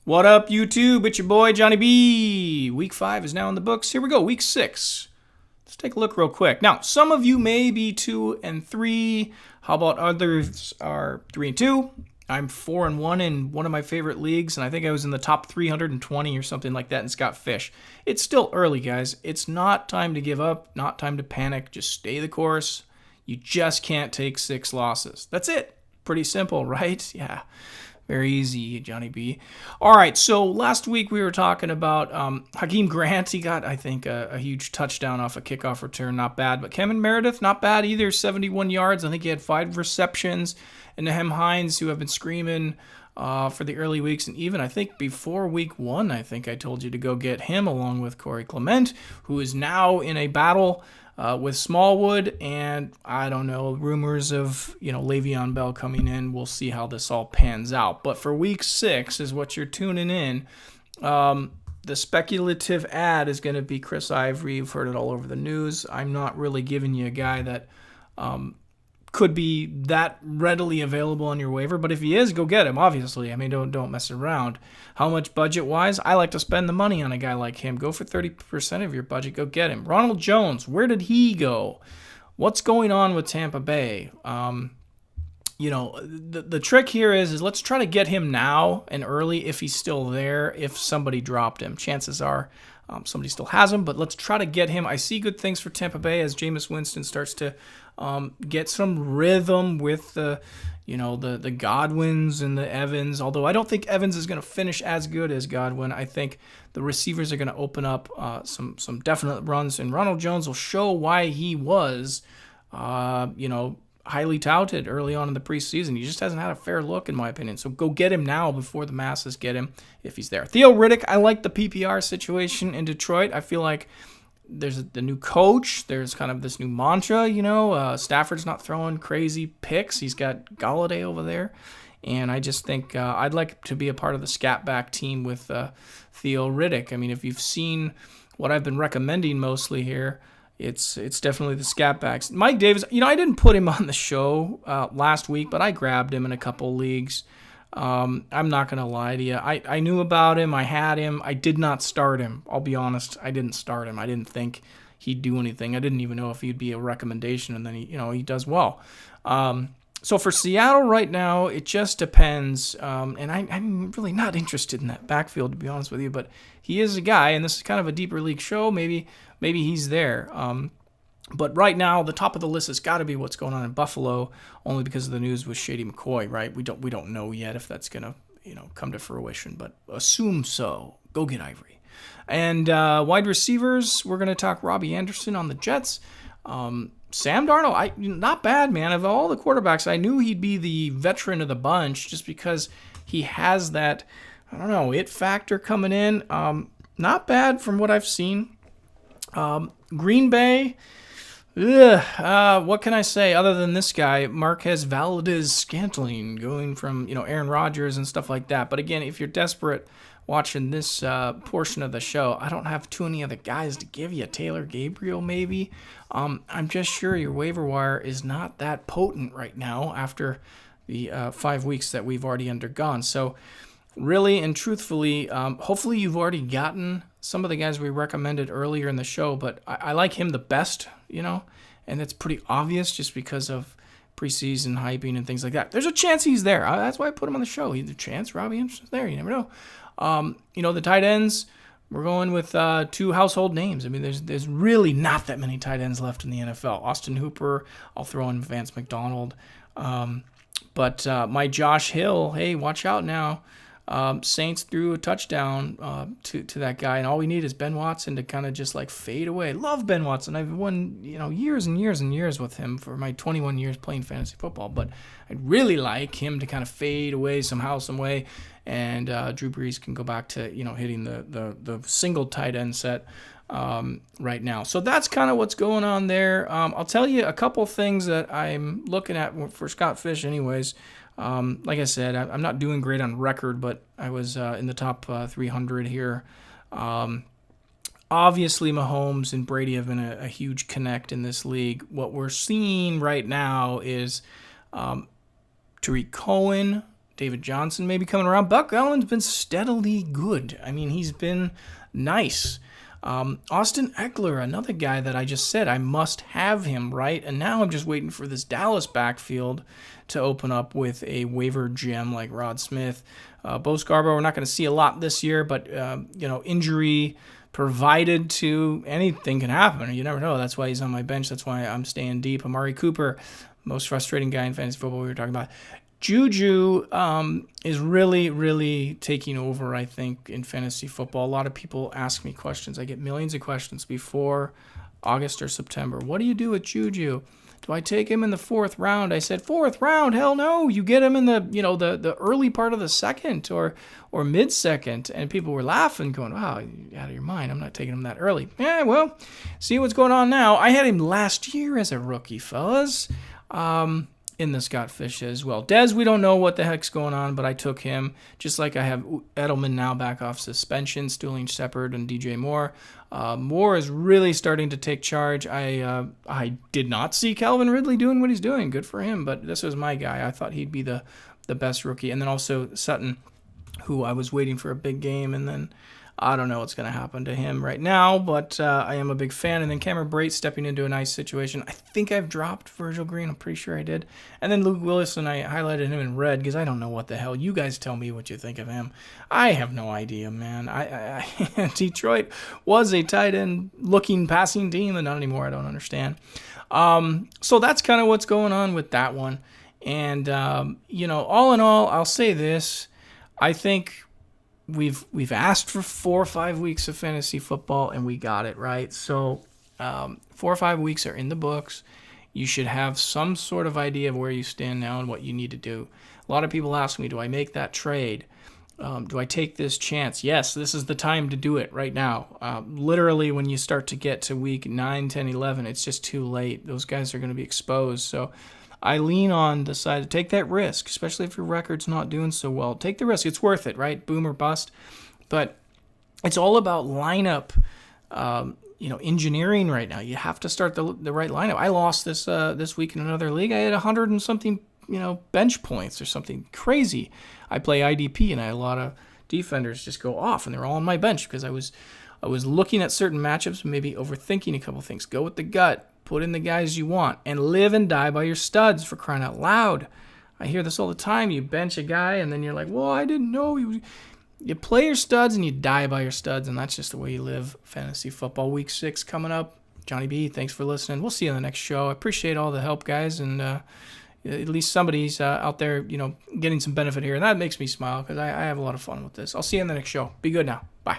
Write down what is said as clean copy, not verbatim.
What up, YouTube? It's your boy, Johnny B. Week 5 is now in the books. Here we go, Week 6. Let's take a look real quick. Now, some of you may be 2 and 3. How about others are 3 and 2? I'm 4 and 1 in one of my favorite leagues, and I think I was in the top 320 or something like that in Scott Fish. It's still early, guys. It's not time to give up, not time to panic. Just stay the course. You just can't take 6 losses. That's it. Pretty simple, right? Yeah. Very easy, Johnny B. All right, so last week we were talking about Hakeem Grant. He got, I think, a huge touchdown off a kickoff return. Not bad. But Kevin Meredith, not bad either. 71 yards. I think he had 5 receptions. And Nahem Hines, who have been screaming for the early weeks. And even, I think, before week 1, I think I told you to go get him along with Corey Clement, who is now in a battle with Smallwood, and I don't know, rumors of, Le'Veon Bell coming in. We'll see how this all pans out. But for week 6 is what you're tuning in. The speculative ad is going to be Chris Ivory. You've heard it all over the news. I'm not really giving you a guy that could be that readily available on your waiver, but if he is, go get him, obviously. I mean, don't mess around. How much budget-wise? I like to spend the money on a guy like him. Go for 30% of your budget. Go get him. Ronald Jones, where did he go? What's going on with Tampa Bay? The trick here is let's try to get him now and early if he's still there, if somebody dropped him. Chances are somebody still has him, but let's try to get him. I see good things for Tampa Bay as Jameis Winston starts to get some rhythm with the Godwins and the Evans, although I don't think Evans is going to finish as good as Godwin. I think the receivers are going to open up some definite runs, and Ronald Jones will show why he was, highly touted early on in the preseason. He just hasn't had a fair look, in my opinion. So go get him now before the masses get him if he's there. Theo Riddick, I like the PPR situation in Detroit. I feel like there's the new coach. There's kind of this new mantra, Stafford's not throwing crazy picks. He's got Galladay over there. And I just think I'd like to be a part of the scat back team with Theo Riddick. I mean, if you've seen what I've been recommending mostly here, it's definitely the scat backs. Mike Davis, I didn't put him on the show last week, but I grabbed him in a couple leagues. I'm not going to lie to you. I knew about him. I had him. I did not start him. I'll be honest. I didn't start him. I didn't think he'd do anything. I didn't even know if he'd be a recommendation, and then he does well. So for Seattle right now, it just depends. And I'm really not interested in that backfield, to be honest with you. But he is a guy, and this is kind of a deeper league show. Maybe he's there. But right now, the top of the list has got to be what's going on in Buffalo, only because of the news with Shady McCoy, right? We don't know yet if that's gonna come to fruition, but assume so. Go get Ivory. And wide receivers, we're gonna talk Robbie Anderson on the Jets. Sam Darnold, not bad, man. Of all the quarterbacks, I knew he'd be the veteran of the bunch just because he has that, it factor coming in. Not bad from what I've seen. Green Bay. What can I say other than this guy, Marquez Valdez-Scantling, going from, Aaron Rodgers and stuff like that. But again, if you're desperate watching this portion of the show, I don't have too many other guys to give you. Taylor Gabriel, maybe. I'm just sure your waiver wire is not that potent right now after the 5 weeks that we've already undergone. So really and truthfully, hopefully you've already gotten some of the guys we recommended earlier in the show, but I like him the best, and it's pretty obvious just because of preseason hyping and things like that. There's a chance he's there. That's why I put him on the show. He's a chance. Robbie Anderson's there. You never know. The tight ends, we're going with 2 household names. I mean, there's really not that many tight ends left in the NFL. Austin Hooper, I'll throw in Vance McDonald. But my Josh Hill, hey, watch out now. Saints threw a touchdown to that guy, and all we need is Ben Watson to kind of just fade away. Love Ben Watson. I've won years and years and years with him for my 21 years playing fantasy football, but I'd really like him to kind of fade away somehow, some way, and Drew Brees can go back to hitting the single tight end set right now. So that's kind of what's going on there. I'll tell you a couple things that I'm looking at for Scott Fish anyways. Like I said, I'm not doing great on record, but I was in the top 300 here. Obviously, Mahomes and Brady have been a huge connect in this league. What we're seeing right now is Tariq Cohen, David Johnson maybe coming around. Buck Allen's been steadily good. I mean, he's been nice. Austin Eckler, another guy that I just said I must have him, right? And now I'm just waiting for this Dallas backfield to open up with a waiver gem like Rod Smith. Bo Scarborough, we're not going to see a lot this year, but, injury provided to anything can happen. You never know. That's why he's on my bench. That's why I'm staying deep. Amari Cooper, most frustrating guy in fantasy football we were talking about. Juju is really, really taking over, I think, in fantasy football. A lot of people ask me questions. I get millions of questions before August or September. What do you do with Juju? Do I take him in the 4th round? I said, 4th round? Hell no. You get him in the early part of the second or mid-second. And people were laughing, going, wow, you're out of your mind. I'm not taking him that early. Yeah, well, see what's going on now. I had him last year as a rookie, fellas. In the Scott Fish as well. Dez, we don't know what the heck's going on, but I took him, just like I have Edelman now back off suspension, Sterling Shepard and DJ Moore. Moore is really starting to take charge. I did not see Calvin Ridley doing what he's doing. Good for him, but this was my guy. I thought he'd be the best rookie. And then also Sutton, who I was waiting for a big game, and then I don't know what's going to happen to him right now, but I am a big fan. And then Cameron Brate stepping into a nice situation. I think I've dropped Virgil Green. I'm pretty sure I did. And then Luke Willison, I highlighted him in red because I don't know what the hell. You guys tell me what you think of him. I have no idea, man. Detroit was a tight end looking passing team, and not anymore. I don't understand. So that's kind of what's going on with that one. And, all in all, I'll say this. I think we've asked for 4 or 5 weeks of fantasy football, and we got it, right? So 4 or 5 weeks are in the books. You should have some sort of idea of where you stand now and what you need to do. A lot of people ask me, do I make that trade? Do I take this chance? Yes, this is the time to do it right now. Literally, when you start to get to week 9, 10, 11, it's just too late. Those guys are going to be exposed. So I lean on the side to take that risk, especially if your record's not doing so well. Take the risk. It's worth it, right? Boom or bust. But it's all about lineup, engineering right now. You have to start the right lineup. I lost this week in another league. I had 100 and something, bench points or something crazy. I play IDP, and I had a lot of defenders just go off, and they're all on my bench because I was looking at certain matchups, maybe overthinking a couple things. Go with the gut. Put in the guys you want, and live and die by your studs, for crying out loud. I hear this all the time. You bench a guy, and then you're like, well, I didn't know. You play your studs, and you die by your studs, and that's just the way you live fantasy football. Week 6 coming up. Johnny B, thanks for listening. We'll see you on the next show. I appreciate all the help, guys, and at least somebody's out there, getting some benefit here, and that makes me smile because I have a lot of fun with this. I'll see you on the next show. Be good now. Bye.